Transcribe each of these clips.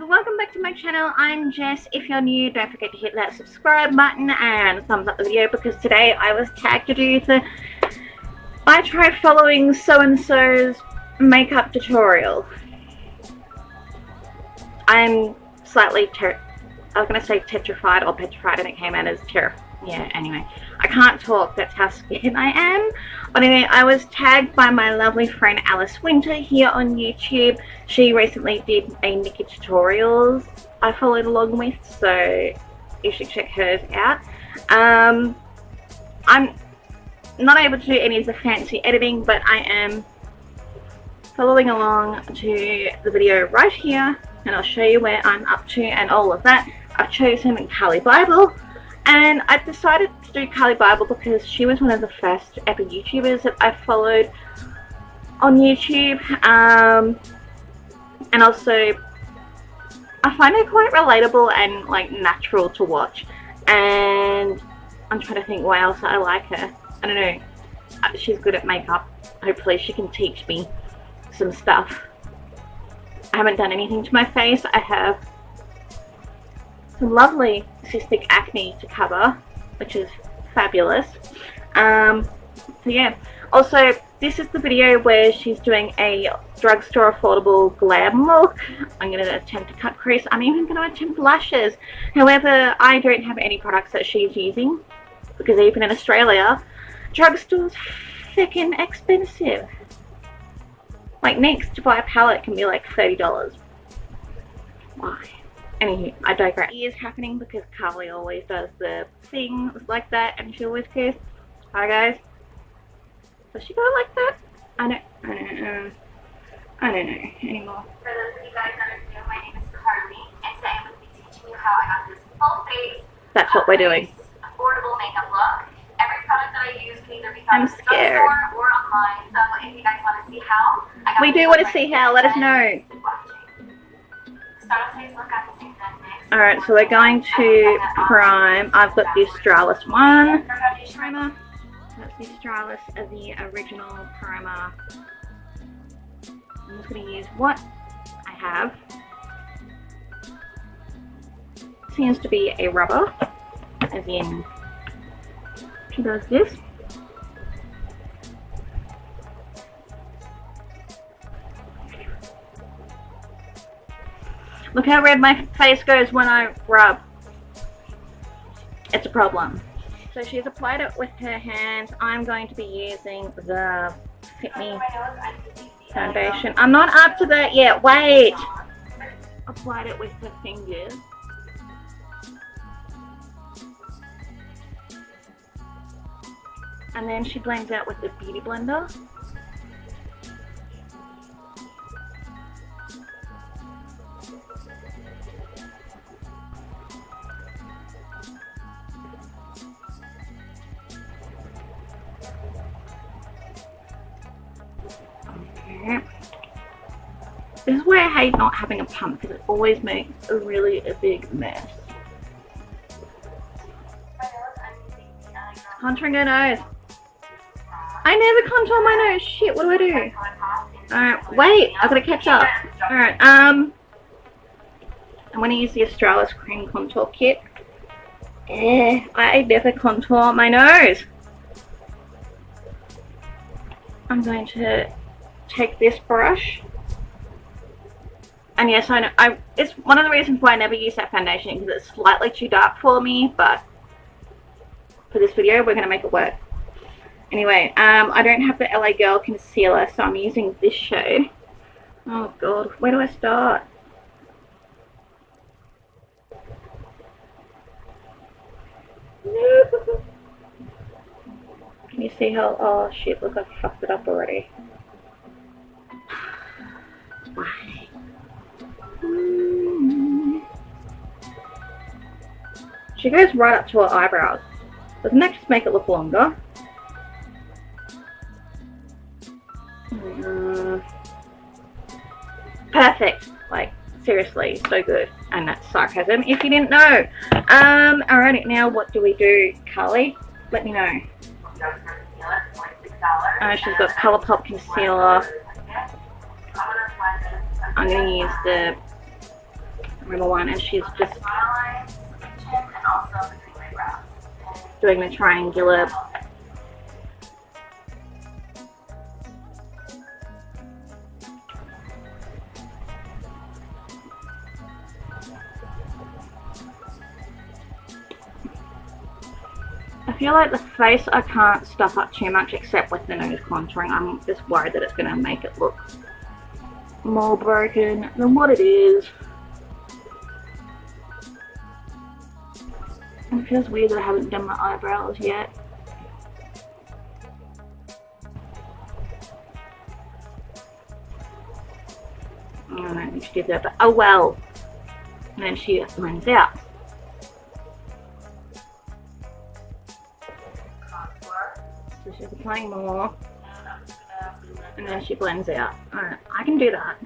Welcome back to my channel. I'm Jess. If you're new, don't forget to hit that subscribe button and thumbs up the video, because today I was tagged to do the I tried following so-and-so's makeup tutorial. I'm slightly I was going to say tetrified or petrified, and it came out as yeah, anyway, I can't talk, that's how scared I am. But anyway, I was tagged by my lovely friend Alice Winter here on YouTube. She recently did a nikkietutorials I followed along with, so you should check hers out. I'm not able to do any of the fancy editing, but I am following along to the video right here, and I'll show you where I'm up to and all of that. I've chosen Carli Bybel. And I decided to do Carli Bybel because she was one of the first ever YouTubers that I followed on YouTube. And also, I find her quite relatable and like natural to watch. And I'm trying to think why else I like her. I don't know. She's good at makeup. Hopefully she can teach me some stuff. I haven't done anything to my face. I have some lovely cystic acne to cover, which is fabulous. So yeah, also this is the video where she's doing a drugstore affordable glam look. I'm going to attempt to cut crease. I'm even going to attempt lashes. However, I don't have any products that she's using, because even in Australia, drugstore's freaking expensive. Like NYX, to buy a palette can be like $30. Why? Anywho, I digress. It is happening because Carli always does the things like that, and she always goes, "Hi guys." Does she go like that? I don't know anymore. For those of you guys that are new, my name is Carli, and today I'm going to be teaching you how I got this full face, That's what we're doing. affordable makeup look. Every product that I use can either be found in the drugstore or online. So if you guys want to see how, We do want to see how. Let us know. Alright, so we're going to prime. I've got the Australis one primer. That's the Australis of the original primer. I'm just going to use what I have. Seems to be a rubber, as in she does this. Look how red my face goes when I rub. It's a problem. So she's applied it with her hands. I'm going to be using the Fit Me foundation. I'm not up to that yet. Wait. Applied it with her fingers. And then she blends out with the beauty blender. This is why I hate not having a pump, because it always makes a big mess. Contouring her nose. I never contour my nose. Shit, what do I do? Alright, wait, I've got to catch up. Alright, I'm going to use the Australis Cream Contour Kit. I never contour my nose. I'm going to take this brush. And yes, I know, it's one of the reasons why I never use that foundation, because it's slightly too dark for me, but for this video, we're going to make it work. Anyway, I don't have the LA Girl concealer, so I'm using this shade. Oh god, where do I start? Can you see how, oh shit, look, I've fucked it up already. Why? She goes right up to her eyebrows. Doesn't that just make it look longer? Perfect. Like, seriously, so good. And that's sarcasm if you didn't know. Alrighty, now what do we do, Carli? Let me know. She's got Colourpop concealer. I'm going to use the Rimmel one, and she's just and also between my brows. doing the triangular. I feel like the face I can't stuff up too much except with the nose contouring. I'm just worried that it's going to make it look more broken than what it is. It feels weird that I haven't done my eyebrows yet. I don't think she did that, but oh well. And then she blends out. So she's applying more. And then she blends out. Alright, I can do that.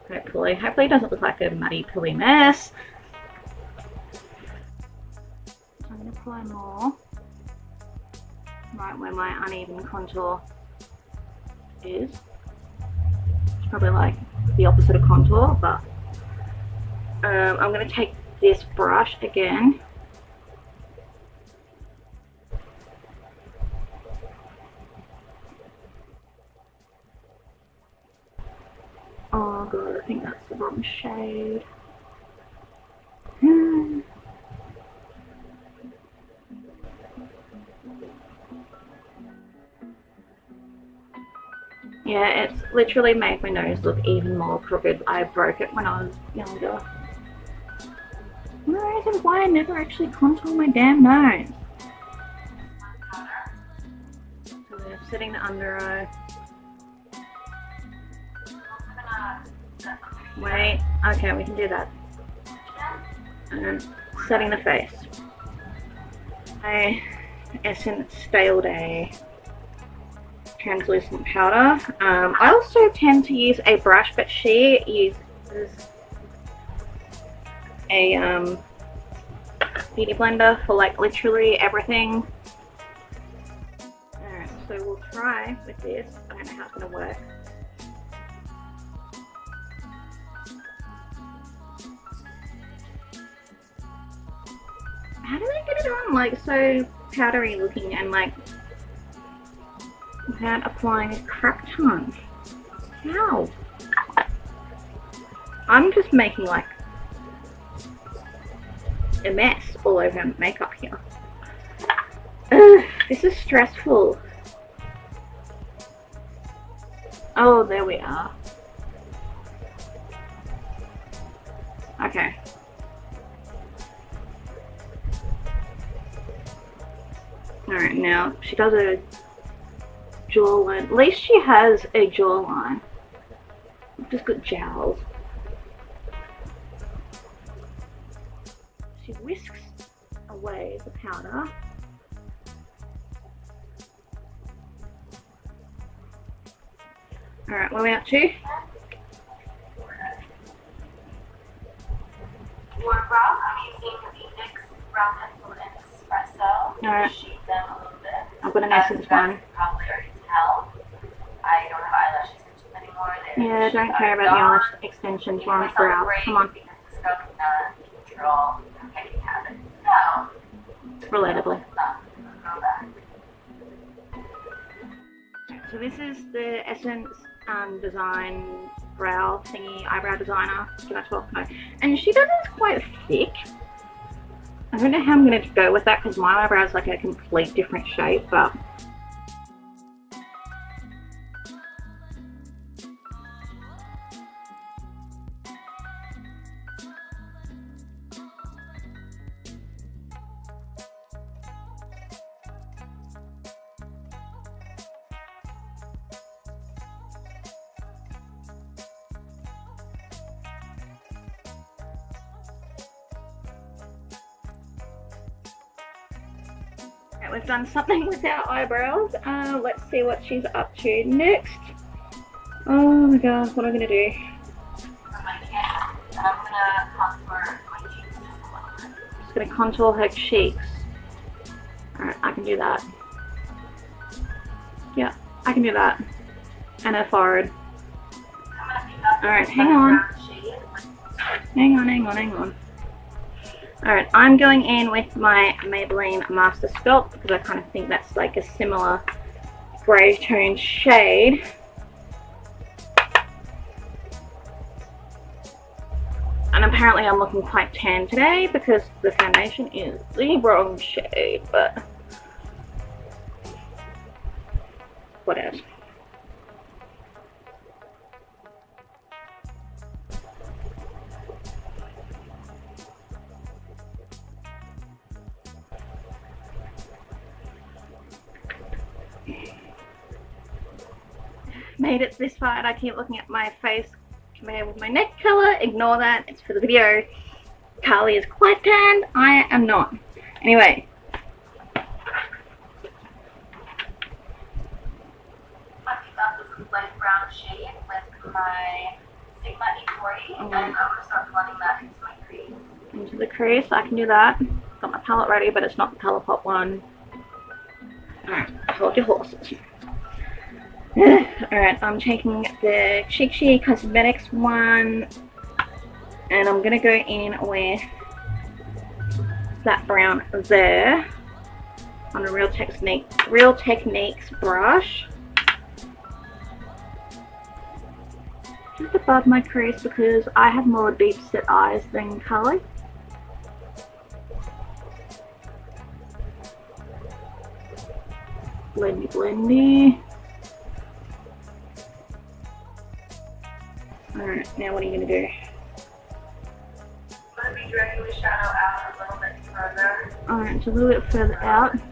Hopefully. Hopefully it doesn't look like a muddy, pilly mess. So I'm going to apply more. Right where my uneven contour is. It's probably like the opposite of contour, but I'm going to take this brush again. Oh god, I think that's the wrong shade. Yeah, it's literally made my nose look even more crooked. I broke it when I was younger. One of the reasons why I never actually contour my damn nose. So we're setting the under eye. Wait, okay, we can do that. And setting the face. My Essence Stale Day translucent powder. I also tend to use a brush, but she uses a beauty blender for like literally everything. Alright, so we'll try with this. I don't know how it's going to work. How do they get it on like so powdery looking and like without applying a crap ton? How? I'm just making like a mess all over makeup here. Ugh, this is stressful. Oh, there we are. Okay. Alright, now she does a jawline. At least she has a jawline. Just got jowls. She whisks away the powder. Alright, where are we up to? For brows, I'm using the NYX Brow Pencil in Espresso. Alright. Shape them a little bit. I've got an Essence one. Probably already tell. I don't have eyelash extensions anymore. Yeah, don't care about the eyelash extensions while I'm brows. Come on. Because the scrub cannot control picking habit. So, Relatively. go back. So this is the Essence Design brow thingy, eyebrow designer. Did I talk? No. And she does it quite thick. I don't know how I'm going to go with that because my eyebrow is like a complete different shape, but we've done something with our eyebrows. Let's see what she's up to next. Oh my god, what am I going to do? I'm gonna contour my cheeks just a little bit. Just going to contour her cheeks. Alright, I can do that. Yeah, I can do that. And her forehead. Alright, hang on. Hang on. Alright, I'm going in with my Maybelline Master Sculpt because I kind of think that's like a similar grey tone shade. And apparently I'm looking quite tan today because the foundation is the wrong shade, but whatever. Made it this far and I keep looking at my face compared with my neck colour. Ignore that, it's for the video. Carli is quite tanned, I am not. Anyway. I picked up this light brown shade with my Sigma E40 and I'm going to start blending that into my crease. Into the crease, I can do that. Got my palette ready, but it's not the Colourpop one. Alright, hold your horses. Alright, I'm taking the Cheek Cosmetics one and I'm gonna go in with that brown there on a Real Techniques brush. Just above my crease because I have more deep set eyes than Carli. Blendy. Alright, now what are you going to do? I'm going to be dragging the shadow out a little bit further. Alright, it's a little bit further out. And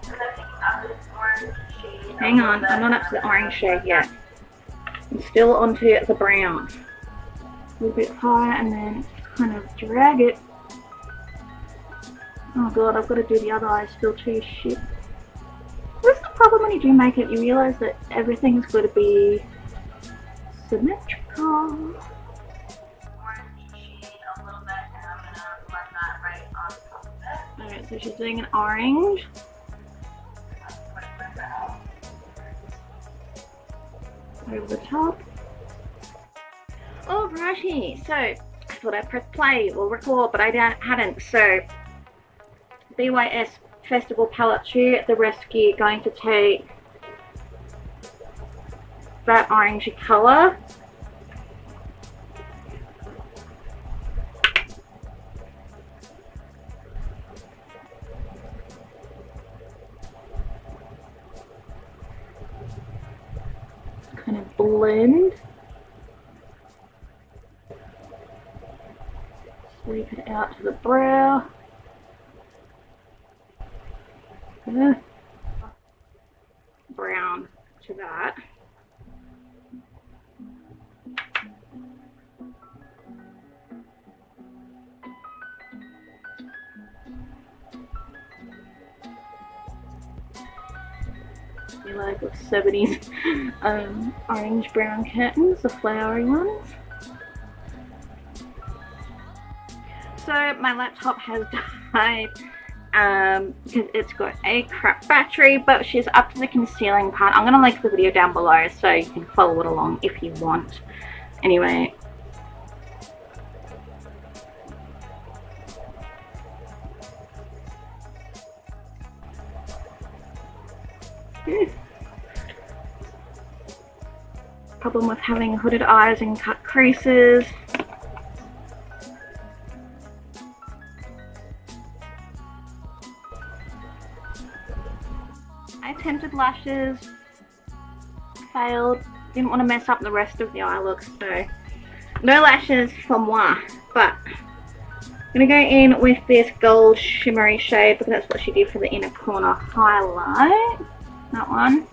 then picking up this orange shade. Hang on, I'm not up to the orange shade yet. I'm still onto the brown. A little bit higher and then kind of drag it. Oh god, I've got to do the other eye still too. Shit. What's the problem when you do makeup? You realise that everything's got to be symmetrical. Orange shade a little bit and I'm going to blend that right on top of it. Alright, so she's doing an orange. Over the top. Alrighty, so I thought I'd press play or record, but I hadn't. So BYS Festival Palette to the rescue, going to take that orangey colour. Kind of blend. Sweep it out to the brow. Brown to that. You like the 70s orange brown curtains, the flowery ones. So my laptop has died because it's got a crap battery, but she's up to the concealing part. I'm going to link the video down below so you can follow it along if you want. Anyway. Problem with having hooded eyes and cut creases. I attempted lashes, failed, didn't want to mess up the rest of the eye look, so no lashes for moi, but I'm going to go in with this gold shimmery shade because that's what she did for the inner corner highlight, that one.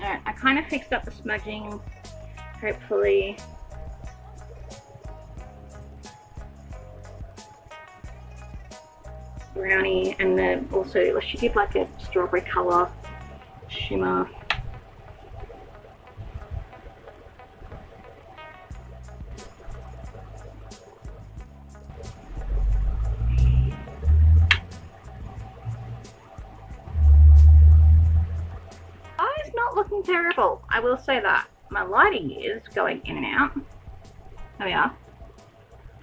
Alright, I kind of fixed up the smudging, hopefully. Brownie, and then also she did like a strawberry colour shimmer. looking terrible. I will say that. My lighting is going in and out. There we are.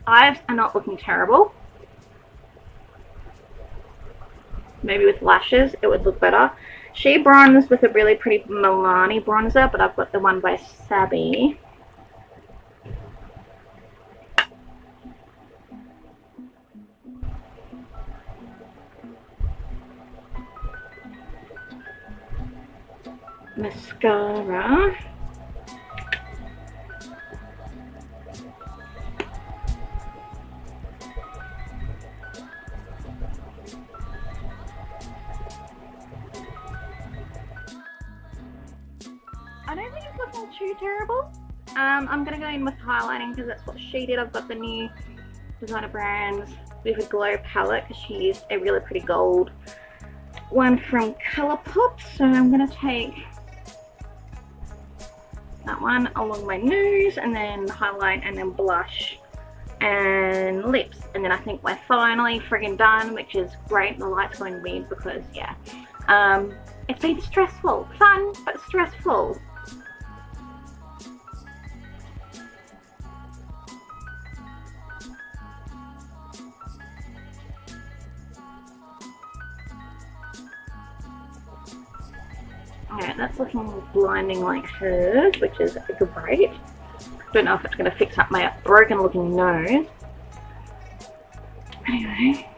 Eyes are not looking terrible. Maybe with lashes it would look better. She bronzed with a really pretty Milani bronzer, but I've got the one by Sabi. Mascara. I don't think it's looking too terrible. I'm going to go in with highlighting because that's what she did. I've got the new designer brands with a glow palette because she used a really pretty gold one from Colourpop. So I'm going to take that one along my nose and then highlight and then blush and lips. And then I think we're finally friggin' done, which is great. The light's going weird because, yeah, it's been stressful. Fun, but stressful. Alright, that's looking blinding like hers, which is great. Don't know if it's going to fix up my broken looking nose. Anyway.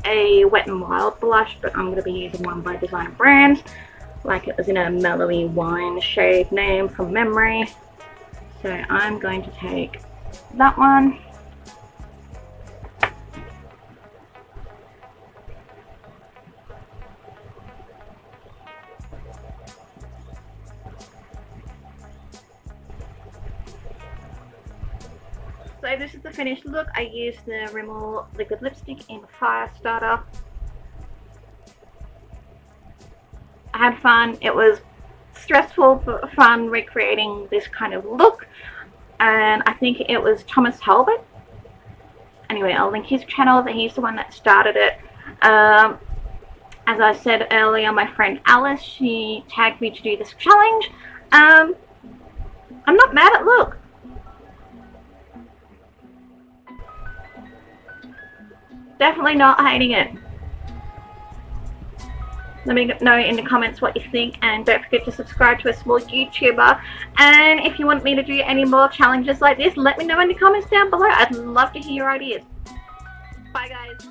A Wet n Wild blush, but I'm going to be using one by Designer Brands. Like it was in a mellowy wine shade name from memory. So I'm going to take that one. So this is the finished look. I used the Rimmel liquid lipstick in Firestarter. I had fun. It was stressful but fun recreating this kind of look. And I think it was Thomas Halbert. Anyway, I'll link his channel. He's the one that started it. As I said earlier, my friend Alice, she tagged me to do this challenge. I'm not mad at look. Definitely not hating it. Let me know in the comments what you think, and don't forget to subscribe to a small YouTuber. And if you want me to do any more challenges like this, let me know in the comments down below. I'd love to hear your ideas. Bye guys.